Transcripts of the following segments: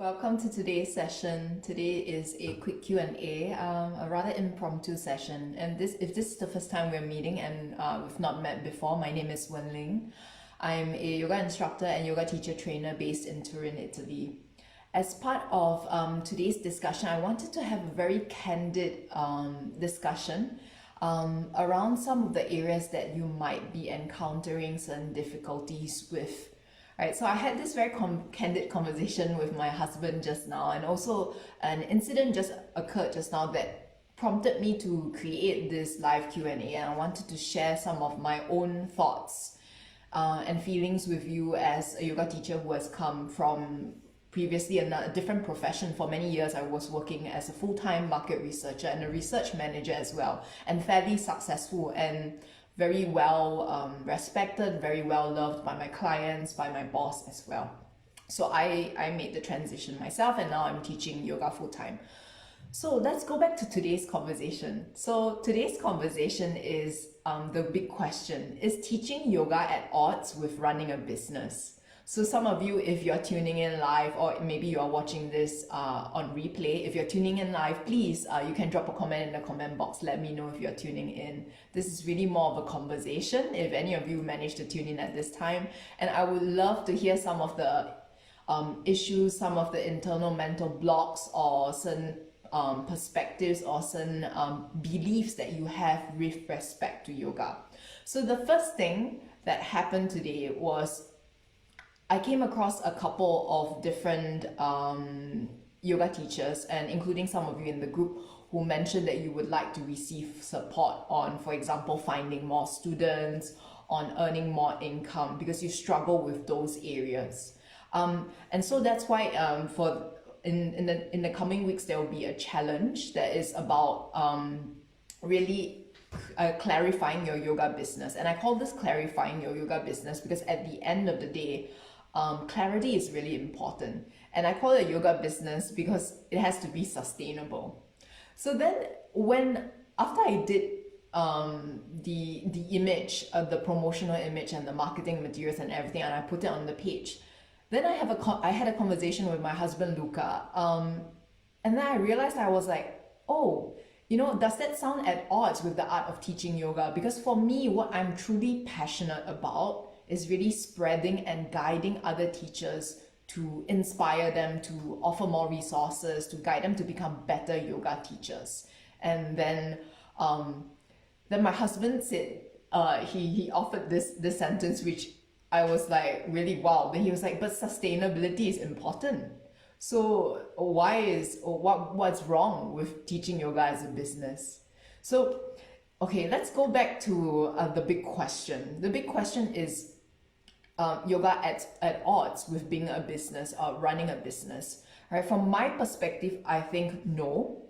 Welcome to today's session. Today is a quick Q&A, a rather impromptu session. And if this is the first time we're meeting and we've not met before, my name is Wenlin. I'm a yoga instructor and yoga teacher trainer based in Turin, Italy. As part of today's discussion, I wanted to have a very candid discussion around some of the areas that you might be encountering certain difficulties with. Right, so I had this very candid conversation with my husband just now, and also an incident just occurred just now that prompted me to create this live Q&A, and I wanted to share some of my own thoughts and feelings with you as a yoga teacher who has come from previously a different profession. For many years, I was working as a full-time market researcher and a research manager as well, and fairly successful and very well respected, very well loved by my clients, by my boss as well. So I made the transition myself, and now I'm teaching yoga full-time. So let's go back to today's conversation. So today's conversation is the big question: is teaching yoga at odds with running a business? So some of you, if you're tuning in live, or maybe you're watching this on replay, if you're tuning in live, please, you can drop a comment in the comment box. Let me know if you're tuning in. This is really more of a conversation, if any of you managed to tune in at this time. And I would love to hear some of the issues, some of the internal mental blocks, or certain perspectives, or certain beliefs that you have with respect to yoga. So the first thing that happened today was I came across a couple of different yoga teachers, and including some of you in the group, who mentioned that you would like to receive support on, for example, finding more students, on earning more income, because you struggle with those areas. And so that's why in the coming weeks, there will be a challenge that is about really clarifying your yoga business. And I call this clarifying your yoga business because at the end of the day, clarity is really important. And I call it yoga business because it has to be sustainable. So then after I did the image, the promotional image and the marketing materials and everything, and I put it on the page, then I had a conversation with my husband, Luca. And then I realized, I was like, oh, does that sound at odds with the art of teaching yoga? Because for me, what I'm truly passionate about is really spreading and guiding other teachers, to inspire them, to offer more resources, to guide them to become better yoga teachers. And then my husband said, he offered this sentence, which I was like, really wow. Then he was like, but sustainability is important. So what's wrong with teaching yoga as a business? So, okay, let's go back to the big question. The big question is, yoga at odds with being a business or running a business, right? From my perspective, I think no,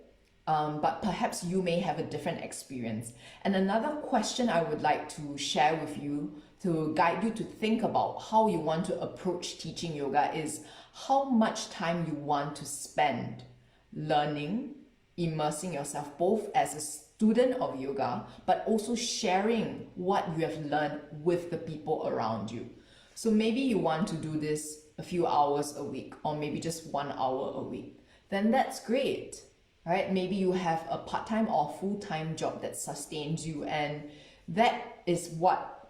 but perhaps you may have a different experience. And another question I would like to share with you, to guide you to think about how you want to approach teaching yoga, is how much time you want to spend learning, immersing yourself both as a student of yoga, but also sharing what you have learned with the people around you. So maybe you want to do this a few hours a week, or maybe just 1 hour a week. Then that's great, right? Maybe you have a part-time or full-time job that sustains you, and that is what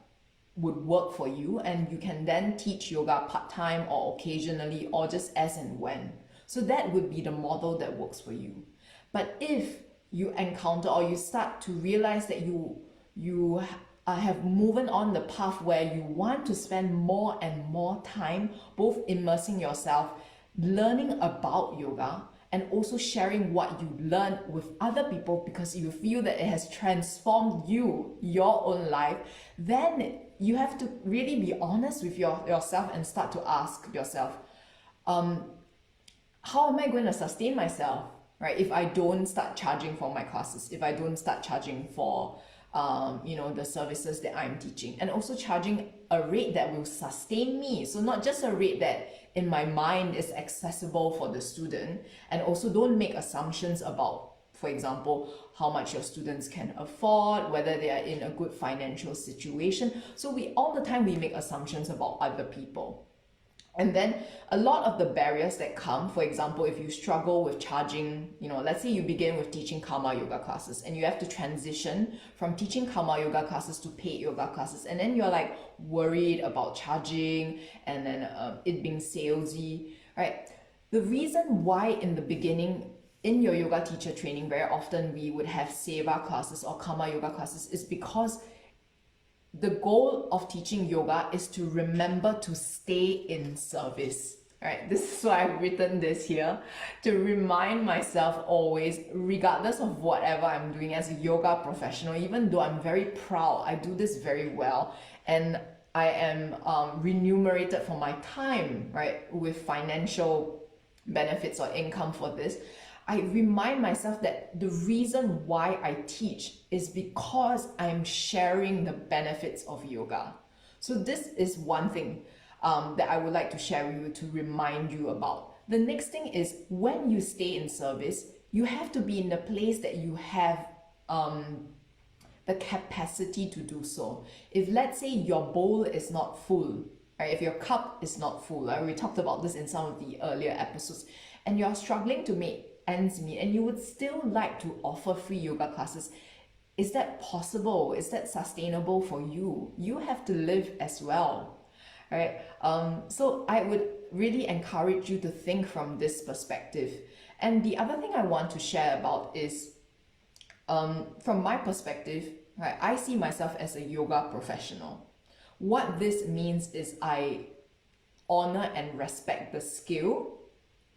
would work for you. And you can then teach yoga part-time or occasionally, or just as and when. So that would be the model that works for you. But if you encounter, or you start to realize that you have moved on the path where you want to spend more and more time both immersing yourself, learning about yoga, and also sharing what you learned with other people because you feel that it has transformed your own life, then you have to really be honest with yourself and start to ask yourself, how am I going to sustain myself, right? If I don't start charging for my classes, if I don't start charging for the services that I'm teaching, and also charging a rate that will sustain me. So not just a rate that in my mind is accessible for the student, and also don't make assumptions about, for example, how much your students can afford, whether they are in a good financial situation. So all the time we make assumptions about other people. And then a lot of the barriers that come, for example, if you struggle with charging, let's say you begin with teaching karma yoga classes and you have to transition from teaching karma yoga classes to paid yoga classes. And then you're like worried about charging and then it being salesy, right? The reason why in the beginning in your yoga teacher training, very often we would have seva classes or karma yoga classes is because the goal of teaching yoga is to remember to stay in service. Right, this is why I've written this here, to remind myself always, regardless of whatever I'm doing as a yoga professional, even though I'm very proud, I do this very well, and I am remunerated for my time, right, with financial benefits or income for this. I remind myself that the reason why I teach is because I'm sharing the benefits of yoga. So this is one thing that I would like to share with you to remind you about. The next thing is when you stay in service, you have to be in the place that you have the capacity to do so. If let's say your bowl is not full, right? If your cup is not full, right? We talked about this in some of the earlier episodes, and you're struggling to make ends meet and you would still like to offer free yoga classes, is that possible? Is that sustainable for you? You have to live as well, right? So I would really encourage you to think from this perspective. And the other thing I want to share about is from my perspective, right, I see myself as a yoga professional. What this means is I honor and respect the skill,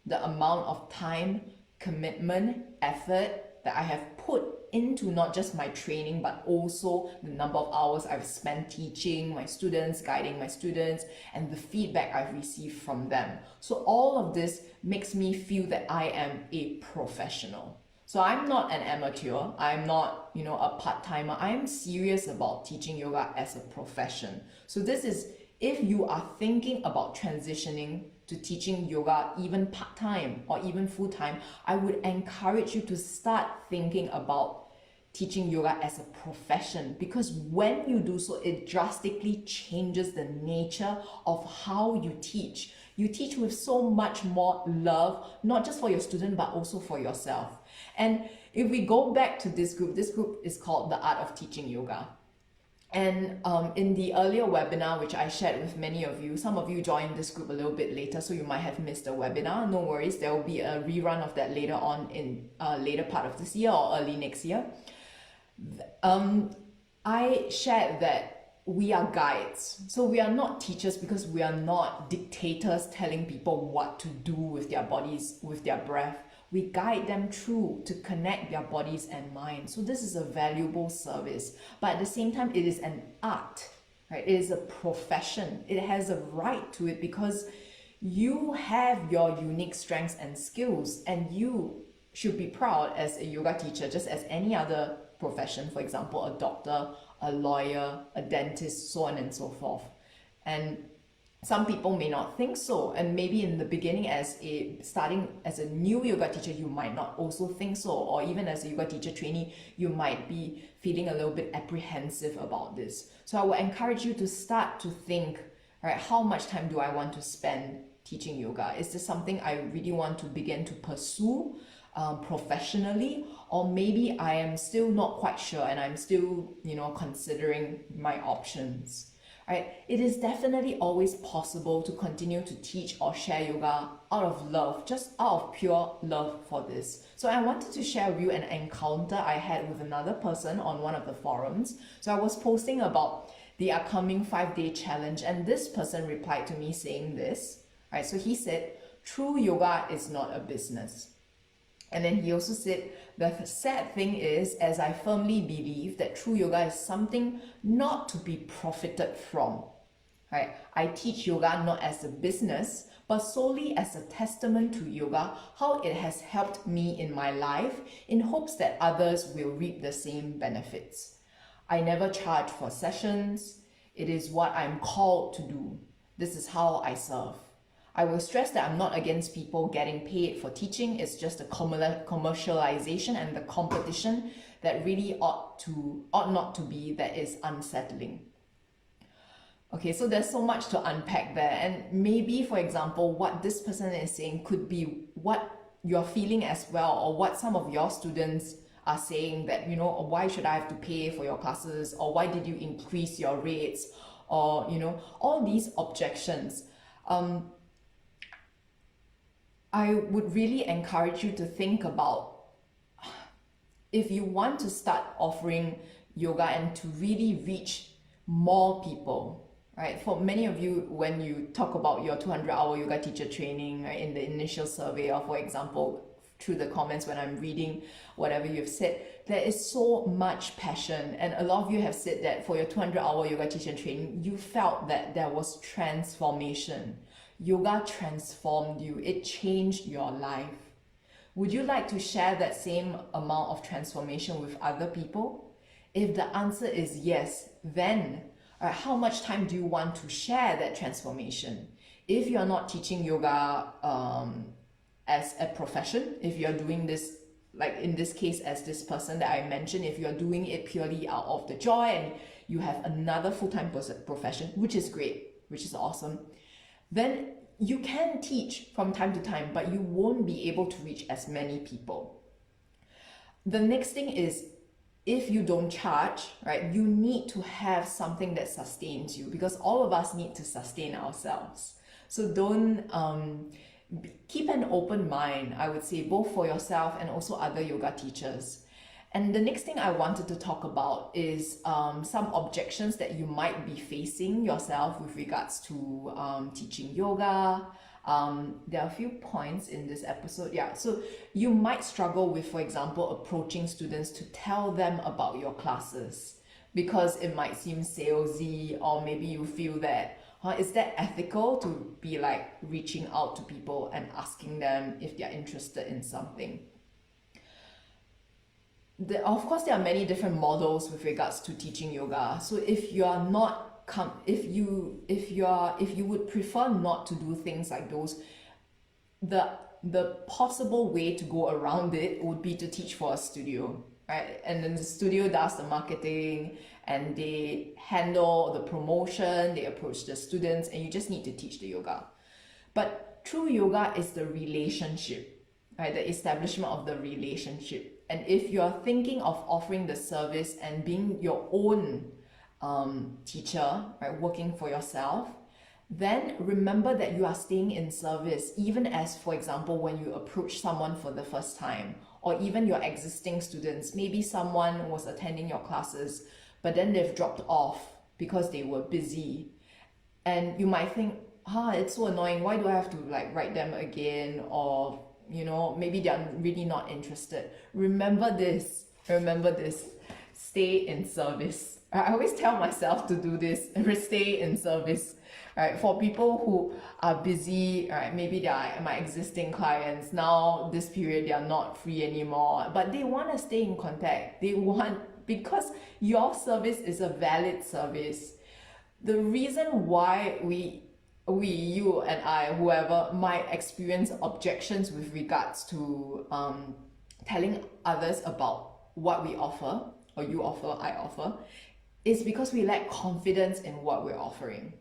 the amount of time, commitment, effort that I have put into not just my training, but also the number of hours I've spent teaching my students, guiding my students, and the feedback I've received from them. So all of this makes me feel that I am a professional. So I'm not an amateur. I'm not, a part-timer. I'm serious about teaching yoga as a profession. So this is, if you are thinking about transitioning to teaching yoga even part-time or even full-time, I would encourage you to start thinking about teaching yoga as a profession, because when you do so, it drastically changes the nature of how you teach. You teach with so much more love, not just for your student, but also for yourself. And if we go back to this group is called The Art of Teaching Yoga. And in the earlier webinar, which I shared with many of you, some of you joined this group a little bit later, so you might have missed the webinar. No worries, there will be a rerun of that later on in later part of this year or early next year. I shared that we are guides. So we are not teachers because we are not dictators telling people what to do with their bodies, with their breath. We guide them through to connect their bodies and minds. So this is a valuable service, but at the same time, it is an art, right? It is a profession. It has a right to it because you have your unique strengths and skills, and you should be proud as a yoga teacher, just as any other profession, for example, a doctor, a lawyer, a dentist, so on and so forth. And some people may not think so, and maybe in the beginning starting as a new yoga teacher, you might not also think so, or even as a yoga teacher trainee, you might be feeling a little bit apprehensive about this. So I would encourage you to start to think, right, how much time do I want to spend teaching yoga? Is this something I really want to begin to pursue professionally, or maybe I am still not quite sure and I'm still, considering my options? Right? It is definitely always possible to continue to teach or share yoga out of love, just out of pure love for this. So I wanted to share with you an encounter I had with another person on one of the forums. So I was posting about the upcoming 5-day challenge, and this person replied to me saying this, right? So he said, true yoga is not a business. And then he also said, the sad thing is, as I firmly believe that true yoga is something not to be profited from, right? I teach yoga not as a business, but solely as a testament to yoga, how it has helped me in my life, in hopes that others will reap the same benefits. I never charge for sessions. It is what I'm called to do. This is how I serve. I will stress that I'm not against people getting paid for teaching. It's just the commercialization and the competition that really ought not to be, that is unsettling. Okay, so there's so much to unpack there. And maybe, for example, what this person is saying could be what you're feeling as well, or what some of your students are saying, that, you know, why should I have to pay for your classes, or why did you increase your rates, or, you know, all these objections. I would really encourage you to think about, if you want to start offering yoga and to really reach more people, right? For many of you, when you talk about your 200-hour yoga teacher training, right, in the initial survey, or for example, through the comments when I'm reading whatever you've said, there is so much passion. And a lot of you have said that for your 200-hour yoga teacher training, you felt that there was transformation. Yoga transformed you. It changed your life. Would you like to share that same amount of transformation with other people? If the answer is yes, then how much time do you want to share that transformation? If you're not teaching yoga as a profession, if you're doing this, like in this case, as this person that I mentioned, if you're doing it purely out of the joy and you have another full-time profession, which is great, which is awesome, then you can teach from time to time, but you won't be able to reach as many people. The next thing is, if you don't charge, right, you need to have something that sustains you, because all of us need to sustain ourselves. So don't keep an open mind, I would say, both for yourself and also other yoga teachers. And the next thing I wanted to talk about is some objections that you might be facing yourself with regards to teaching yoga. There are a few points in this episode. Yeah, so you might struggle with, for example, approaching students to tell them about your classes, because it might seem salesy, or maybe you feel that, is that ethical to be like reaching out to people and asking them if they're interested in something? Of course, there are many different models with regards to teaching yoga. So if you are not if you would prefer not to do things like those, the possible way to go around it would be to teach for a studio, right? And then the studio does the marketing and they handle the promotion, they approach the students, and you just need to teach the yoga. But true yoga is the relationship, right? The establishment of the relationship. And if you're thinking of offering the service and being your own teacher, right, working for yourself, then remember that you are staying in service, even as, for example, when you approach someone for the first time, or even your existing students. Maybe someone was attending your classes, but then they've dropped off because they were busy. And you might think, it's so annoying, why do I have to like write them again? Or, you know, maybe they're really not interested. Remember this, stay in service. I always tell myself to do this, stay in service. Right, for people who are busy, right, maybe they are my existing clients, now this period they are not free anymore, but they want to stay in contact. Because your service is a valid service. The reason why you and I, whoever, might experience objections with regards to telling others about what we offer, or you offer, I offer, is because we lack confidence in what we're offering.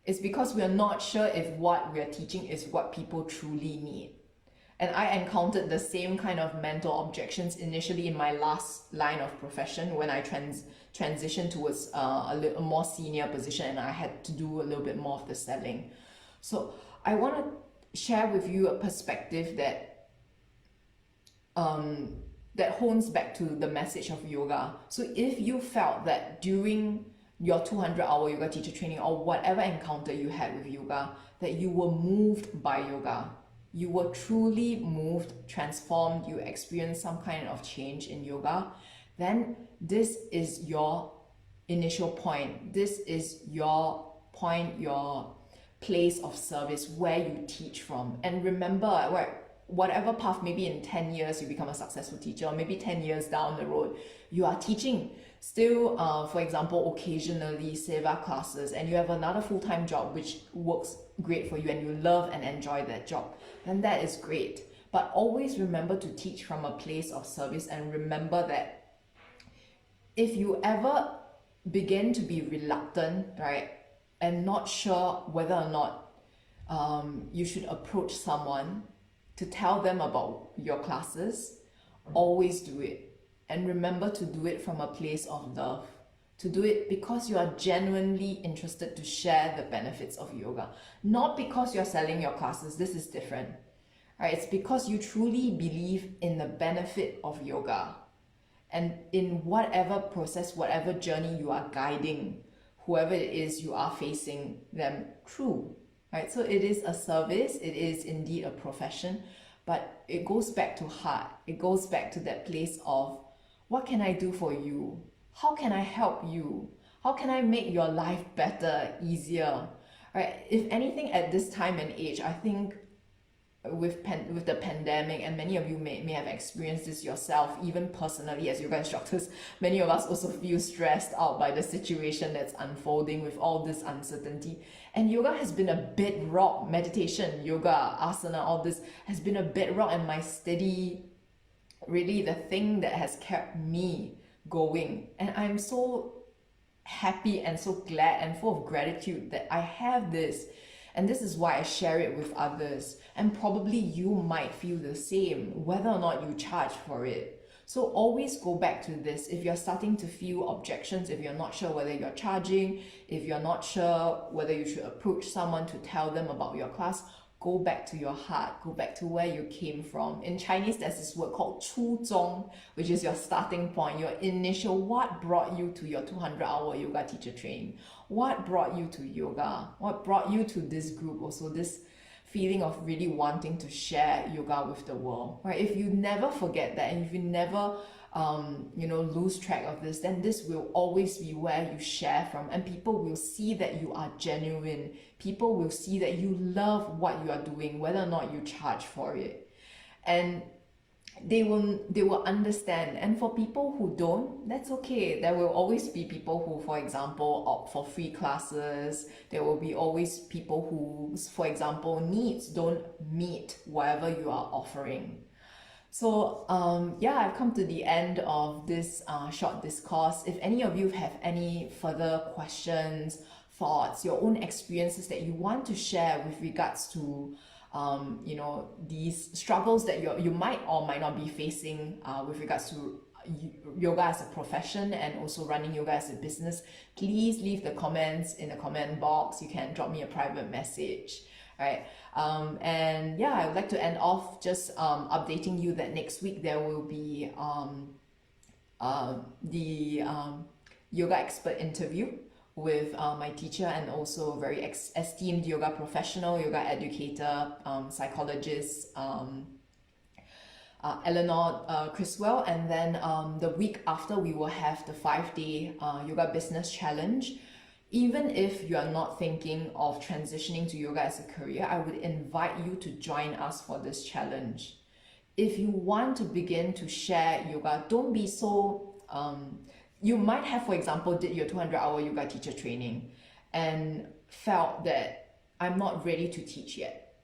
It's because we're not sure if what we're teaching is what people truly need. And I encountered the same kind of mental objections initially in my last line of profession, when I transitioned towards a more senior position and I had to do a little bit more of the selling. So I want to share with you a perspective that hones back to the message of yoga. So if you felt that during your 200-hour yoga teacher training, or whatever encounter you had with yoga, that you were moved by yoga, you were truly moved, transformed, you experienced some kind of change in yoga, then this is your initial point. This is your point, your place of service, where you teach from. And remember, whatever path, maybe in 10 years you become a successful teacher, or maybe 10 years down the road you are teaching still, for example, occasionally seva classes, and you have another full-time job which works great for you and you love and enjoy that job, then that is great. But always remember to teach from a place of service, and remember that if you ever begin to be reluctant, right, and not sure whether or not you should approach someone to tell them about your classes, always do it. And remember to do it from a place of love. To do it because you are genuinely interested to share the benefits of yoga. Not because you're selling your classes. This is different. Right? It's because you truly believe in the benefit of yoga. And in whatever process, whatever journey you are guiding, whoever it is you are facing them through. Right? So it is a service, it is indeed a profession, but it goes back to heart. It goes back to that place of, what can I do for you? How can I help you? How can I make your life better, easier? Right? If anything, at this time and age, I think with the pandemic, and many of you may have experienced this yourself, even personally as yoga instructors, many of us also feel stressed out by the situation that's unfolding with all this uncertainty. And yoga has been a bedrock, meditation, yoga, asana, all this has been a bedrock and my steady, really the thing that has kept me going. And I'm so happy and so glad and full of gratitude that I have this. And this is why I share it with others. And probably you might feel the same, whether or not you charge for it. So always go back to this. If you're starting to feel objections, if you're not sure whether you're charging, if you're not sure whether you should approach someone to tell them about your class, go back to your heart, go back to where you came from. In Chinese, there's this word called 初衷, which is your starting point, your initial, what brought you to your 200-hour yoga teacher training? What brought you to yoga? What brought you to this group? Also, this feeling of really wanting to share yoga with the world, right? If you never forget that, and if you never lose track of this, then this will always be where you share from, and people will see that you are genuine. People will see that you love what you are doing, whether or not you charge for it, and they will understand. And for people who don't, that's okay. There will always be people who, for example, opt for free classes. There will be always people who, for example, needs don't meet whatever you are offering. So I've come to the end of this short discourse. If any of you have any further questions, thoughts, your own experiences that you want to share with regards to these struggles that you might or might not be facing with regards to yoga as a profession and also running yoga as a business, please leave the comments in the comment box. You can drop me a private message. Right. I would like to end off just updating you that next week there will be the yoga expert interview with my teacher and also a very esteemed yoga professional, yoga educator, psychologist, Eleanor Criswell. And then the week after, we will have the 5-day yoga business challenge. Even if you are not thinking of transitioning to yoga as a career, I would invite you to join us for this challenge. If you want to begin to share yoga, don't be so you might have, for example, did your 200-hour yoga teacher training and felt that I'm not ready to teach yet.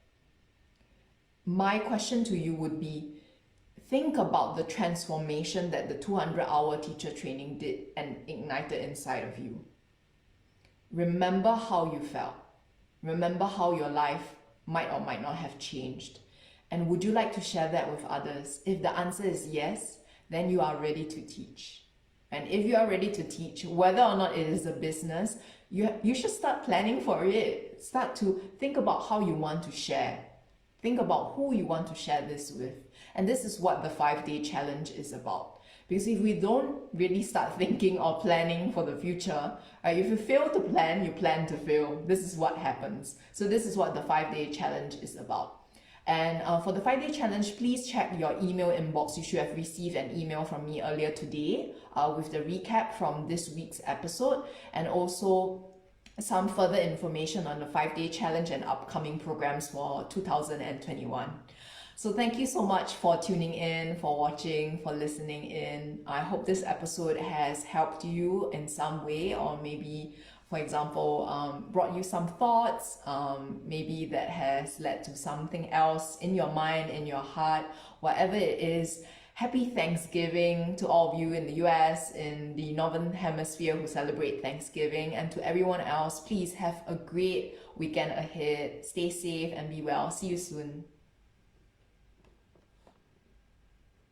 My question to you would be, think about the transformation that the 200-hour teacher training did and ignited inside of you. Remember how you felt. Remember how your life might or might not have changed. And would you like to share that with others? If the answer is yes, then you are ready to teach. And if you are ready to teach, whether or not it is a business, you should start planning for it. Start to think about how you want to share. Think about who you want to share this with. And this is what the 5-day challenge is about. Because if we don't really start thinking or planning for the future, right, if you fail to plan, you plan to fail. This is what happens. So this is what the 5-day challenge is about. And for the 5-day challenge, please check your email inbox. You should have received an email from me earlier today with the recap from this week's episode, and also some further information on the 5-day challenge and upcoming programs for 2021. So thank you so much for tuning in, for watching, for listening in. I hope this episode has helped you in some way, or maybe, for example, brought you some thoughts, maybe that has led to something else in your mind, in your heart, whatever it is. Happy Thanksgiving to all of you in the US, in the Northern Hemisphere who celebrate Thanksgiving, and to everyone else, please have a great weekend ahead. Stay safe and be well. See you soon.